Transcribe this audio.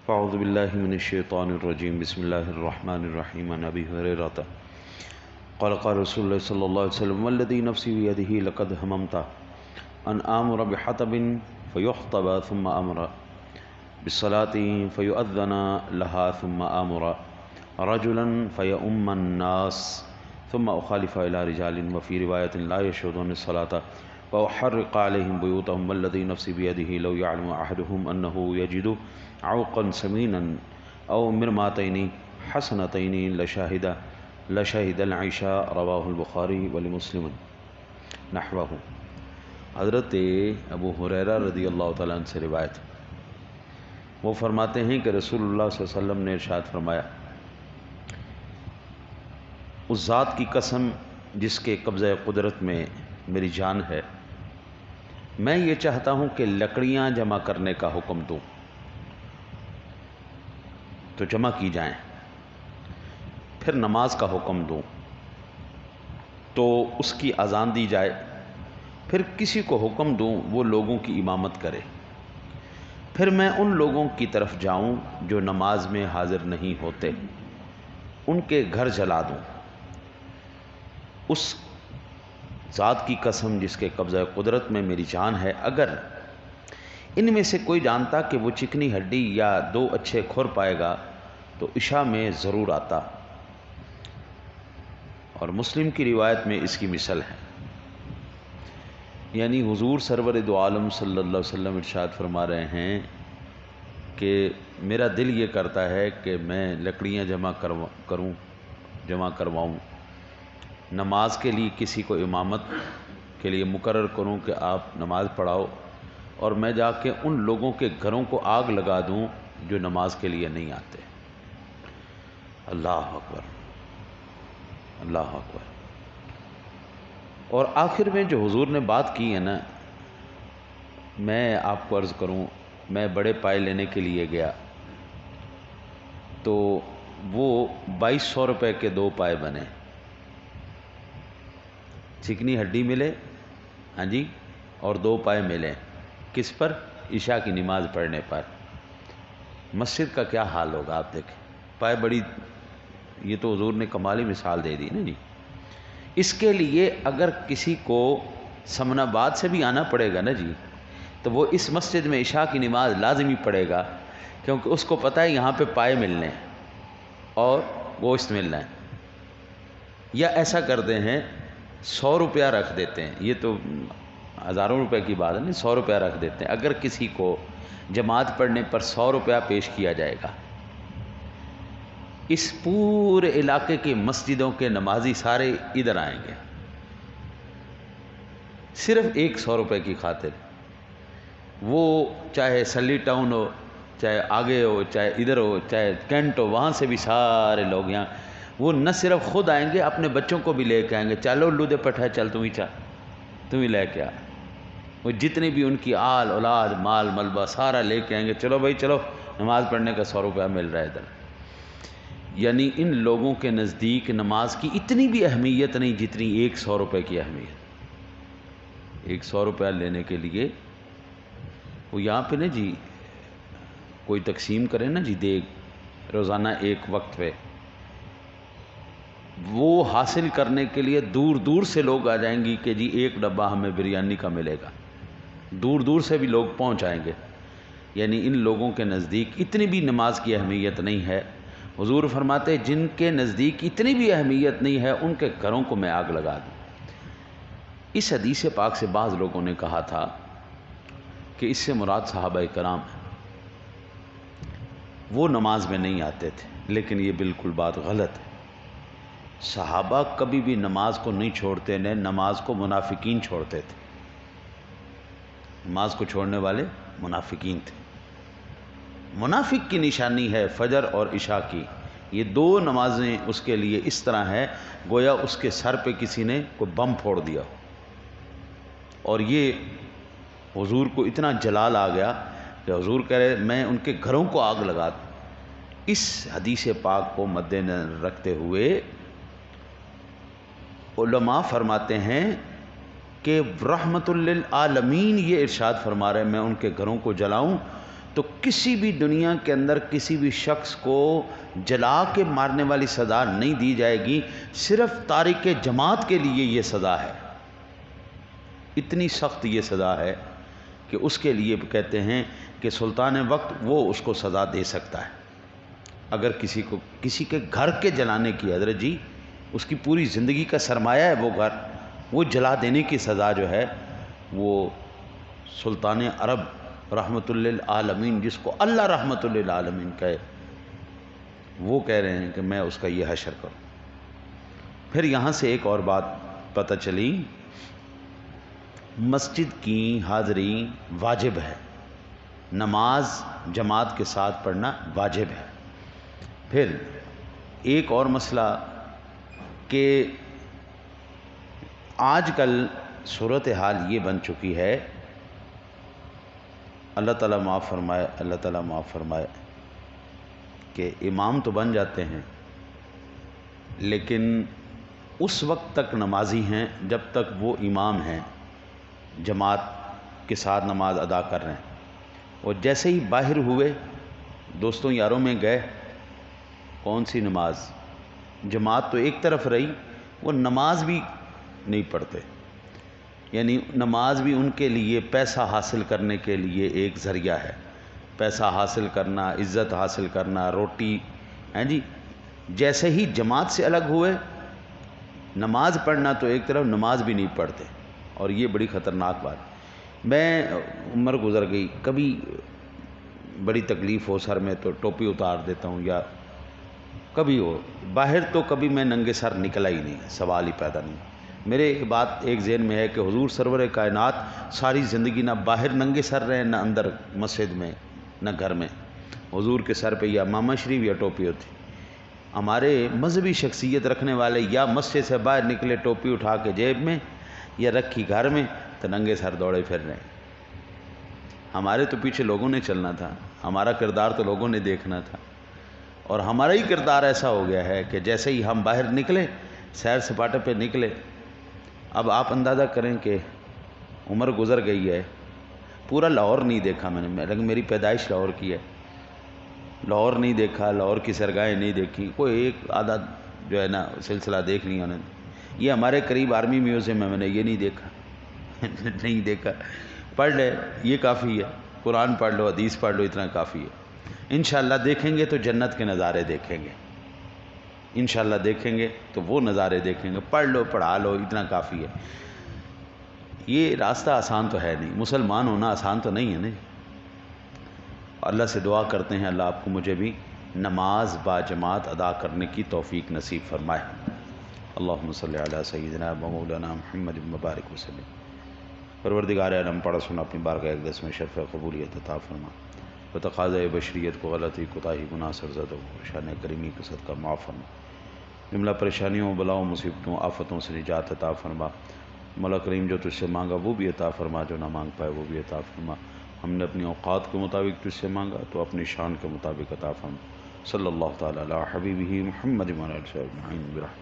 فاعوذ باللہ من الشیطان الرجیم بسم اللہ الرحمن الرحیم عن ابی ہریرہ قال قال رسول اللہ صلی اللہ علیہ وسلم والذی نفسی بیدہ لقد ہممت ان آمر بحطب فیخطب ثم امر بالصلاة فیؤذن لها ثم آمر رجلا فیؤم الناس ثم اخالف الى رجال وفی روایت لا یشهدون الصلاة فأحرق عليهم بيوتهم والذي نفسي بيده لو يعلم أحدهم أنه يجد عوقا سمينا أو مرماتين حسنتين لشهد العشاء رواه البخاری ولمسلم نحوه۔ حضرت ابو ہریرہ رضی اللہ تعالیٰ عنہ سے روایت، وہ فرماتے ہیں کہ رسول اللہ صلی اللہ علیہ وسلم نے ارشاد فرمایا، اس ذات کی قسم جس کے قبضہ قدرت میں میری جان ہے، میں یہ چاہتا ہوں کہ لکڑیاں جمع کرنے کا حکم دوں تو جمع کی جائیں، پھر نماز کا حکم دوں تو اس کی اذان دی جائے، پھر کسی کو حکم دوں وہ لوگوں کی امامت کرے، پھر میں ان لوگوں کی طرف جاؤں جو نماز میں حاضر نہیں ہوتے، ان کے گھر جلا دوں۔ اس ذات کی قسم جس کے قبضہ قدرت میں میری جان ہے، اگر ان میں سے کوئی جانتا کہ وہ چکنی ہڈی یا دو اچھے کھر پائے گا تو عشاء میں ضرور آتا، اور مسلم کی روایت میں اس کی مثل ہے۔ یعنی حضور سرور دو عالم صلی اللہ علیہ وسلم ارشاد فرما رہے ہیں کہ میرا دل یہ کرتا ہے کہ میں لکڑیاں جمع کرواؤں، نماز کے لیے کسی کو امامت کے لیے مقرر کروں کہ آپ نماز پڑھاؤ، اور میں جا کے ان لوگوں کے گھروں کو آگ لگا دوں جو نماز کے لیے نہیں آتے۔ اللہ اکبر، اللہ اکبر۔ اور آخر میں جو حضور نے بات کی ہے نا، میں آپ کو عرض کروں، میں بڑے پائے لینے کے لیے گیا تو وہ 2200 روپے کے 2 پائے بنے، چکنی ہڈی ملے، ہاں جی، اور 2 پائے ملے، کس پر؟ عشاء کی نماز پڑھنے پر۔ مسجد کا کیا حال ہوگا آپ دیکھیں، پائے بڑی، یہ تو حضور نے کمالی مثال دے دی نا جی۔ اس کے لیے اگر کسی کو سمن آباد سے بھی آنا پڑے گا نا جی، تو وہ اس مسجد میں عشاء کی نماز لازمی پڑھے گا، کیونکہ اس کو پتہ ہے یہاں پہ پائے ملنے ہیں اور گوشت ملنا ہے۔ یا ایسا کرتے ہیں 100 روپیہ رکھ دیتے ہیں، یہ تو ہزاروں روپے کی بات ہے نہیں، 100 روپیہ رکھ دیتے ہیں، اگر کسی کو جماعت پڑھنے پر 100 روپیہ پیش کیا جائے گا، اس پورے علاقے کی مسجدوں کے نمازی سارے ادھر آئیں گے، صرف 100 روپے کی خاطر۔ وہ چاہے سلی ٹاؤن ہو، چاہے آگے ہو، چاہے ادھر ہو، چاہے کینٹ ہو، وہاں سے بھی سارے لوگ یہاں، وہ نہ صرف خود آئیں گے، اپنے بچوں کو بھی لے کے آئیں گے، چلو لودے پٹھا چل تم ہی لے کے آ، وہ جتنے بھی ان کی آل اولاد مال ملبہ سارا لے کے آئیں گے، چلو بھائی چلو نماز پڑھنے کا 100 روپیہ مل رہا ہے ادھر۔ یعنی ان لوگوں کے نزدیک نماز کی اتنی بھی اہمیت نہیں جتنی 100 روپے کی اہمیت۔ 100 روپیہ لینے کے لیے وہ یہاں پہ نا جی کوئی تقسیم کرے نا جی دیگ روزانہ ایک وقت پہ، وہ حاصل کرنے کے لیے دور دور سے لوگ آ جائیں گی کہ جی 1 ڈبہ ہمیں بریانی کا ملے گا، دور دور سے بھی لوگ پہنچ آئیں گے۔ یعنی ان لوگوں کے نزدیک اتنی بھی نماز کی اہمیت نہیں ہے۔ حضور فرماتے جن کے نزدیک اتنی بھی اہمیت نہیں ہے ان کے گھروں کو میں آگ لگا دوں۔ اس حدیث پاک سے بعض لوگوں نے کہا تھا کہ اس سے مراد صحابہ کرام ہیں، وہ نماز میں نہیں آتے تھے، لیکن یہ بالکل بات غلط ہے۔ صحابہ کبھی بھی نماز کو نہیں چھوڑتے، نے نماز کو منافقین چھوڑتے تھے، نماز کو چھوڑنے والے منافقین تھے۔ منافق کی نشانی ہے فجر اور عشاء کی، یہ 2 نمازیں اس کے لیے اس طرح ہے گویا اس کے سر پہ کسی نے کوئی بم پھوڑ دیا، اور یہ حضور کو اتنا جلال آ گیا کہ حضور کہہ رہے میں ان کے گھروں کو آگ لگا دوں۔ اس حدیث پاک کو مد نظر رکھتے ہوئے علماء فرماتے ہیں کہ رحمت للعالمین یہ ارشاد فرما رہے ہیں میں ان کے گھروں کو جلاؤں تو کسی بھی دنیا کے اندر کسی بھی شخص کو جلا کے مارنے والی سزا نہیں دی جائے گی، صرف تارک جماعت کے لیے یہ سزا ہے۔ اتنی سخت یہ سزا ہے کہ اس کے لیے کہتے ہیں کہ سلطان وقت وہ اس کو سزا دے سکتا ہے۔ اگر کسی کے گھر کے جلانے کی، حضرت جی اس کی پوری زندگی کا سرمایہ ہے وہ گھر، وہ جلا دینے کی سزا جو ہے وہ سلطان عرب رحمت للعالمین، جس کو اللہ رحمت للعالمین کہے، وہ کہہ رہے ہیں کہ میں اس کا یہ حشر کروں۔ پھر یہاں سے ایک اور بات پتہ چلی، مسجد کی حاضری واجب ہے، نماز جماعت کے ساتھ پڑھنا واجب ہے۔ پھر ایک اور مسئلہ کہ آج کل صورتحال یہ بن چکی ہے، اللہ تعالیٰ معاف فرمائے، اللہ تعالیٰ معاف فرمائے، کہ امام تو بن جاتے ہیں لیکن اس وقت تک نمازی ہیں جب تک وہ امام ہیں، جماعت کے ساتھ نماز ادا کر رہے ہیں، اور جیسے ہی باہر ہوئے دوستوں یاروں میں گئے، کون سی نماز، جماعت تو ایک طرف رہی، وہ نماز بھی نہیں پڑھتے، یعنی نماز بھی ان کے لیے پیسہ حاصل کرنے کے لیے ایک ذریعہ ہے، پیسہ حاصل کرنا، عزت حاصل کرنا، روٹی ہیں جی۔ جیسے ہی جماعت سے الگ ہوئے، نماز پڑھنا تو ایک طرف، نماز بھی نہیں پڑھتے، اور یہ بڑی خطرناک بات۔ میں عمر گزر گئی، کبھی بڑی تکلیف ہو سر میں تو ٹوپی اتار دیتا ہوں، یا کبھی ہو باہر تو کبھی میں ننگے سر نکلا ہی نہیں، سوال ہی پیدا نہیں۔ میرے بات ایک ذہن میں ہے کہ حضور سرور کائنات ساری زندگی نہ باہر ننگے سر رہے، نہ اندر مسجد میں، نہ گھر میں، حضور کے سر پہ یا امامہ شریف یا ٹوپی ہوتی۔ ہمارے مذہبی شخصیت رکھنے والے یا مسجد سے باہر نکلے ٹوپی اٹھا کے جیب میں یا رکھی گھر میں تو ننگے سر دوڑے پھر رہے ہیں۔ ہمارے تو پیچھے لوگوں نے چلنا تھا، ہمارا کردار تو لوگوں نے دیکھنا تھا، اور ہمارا ہی کردار ایسا ہو گیا ہے کہ جیسے ہی ہم باہر نکلے، سیر سپاٹے پہ نکلے، اب آپ اندازہ کریں کہ عمر گزر گئی ہے، پورا لاہور نہیں دیکھا میں نے، لیکن میری پیدائش لاہور کی ہے، لاہور نہیں دیکھا، لاہور کی سرگاہیں نہیں دیکھی، کوئی ایک آدھا جو ہے نا سلسلہ دیکھ لیا انہوں نے۔ یہ ہمارے قریب آرمی میوزیم ہے، میں نے یہ نہیں دیکھا نہیں دیکھا۔ پڑھ لے یہ کافی ہے، قرآن پڑھ لو، حدیث پڑھ لو، اتنا کافی ہے۔ انشاءاللہ دیکھیں گے تو جنت کے نظارے دیکھیں گے، انشاءاللہ دیکھیں گے تو وہ نظارے دیکھیں گے، پڑھ لو پڑھا لو اتنا کافی ہے۔ یہ راستہ آسان تو ہے نہیں، مسلمان ہونا آسان تو نہیں ہے نا۔ اللہ سے دعا کرتے ہیں اللہ آپ کو مجھے بھی نماز با جماعت ادا کرنے کی توفیق نصیب فرمائے۔ اللہم صلی علی سیدنا و مولانا محمد مبارک وسلم۔ پروردگار عالم پڑھ سنا اپنی بارگاہ اقدس میں شرف قبولیت عطا فرما، و تقاضۂ بشریت کو غلطی کوتاہی گناہ سرزد و شان کریمی کے صدقہ معاف فرما، جملہ پریشانیوں بلاؤں مصیبتوں آفتوں سے نجات عطا فرما۔ مولا کریم جو تجھ سے مانگا وہ بھی عطا فرما، جو نہ مانگ پائے وہ بھی عطا فرما۔ ہم نے اپنی اوقات کے مطابق تجھ سے مانگا تو اپنی شان کے مطابق عطا فرما۔ صلی اللہ تعالی علی حبیبہ محمد و علی آلہ وصحبہ اجمعین برحمتہ۔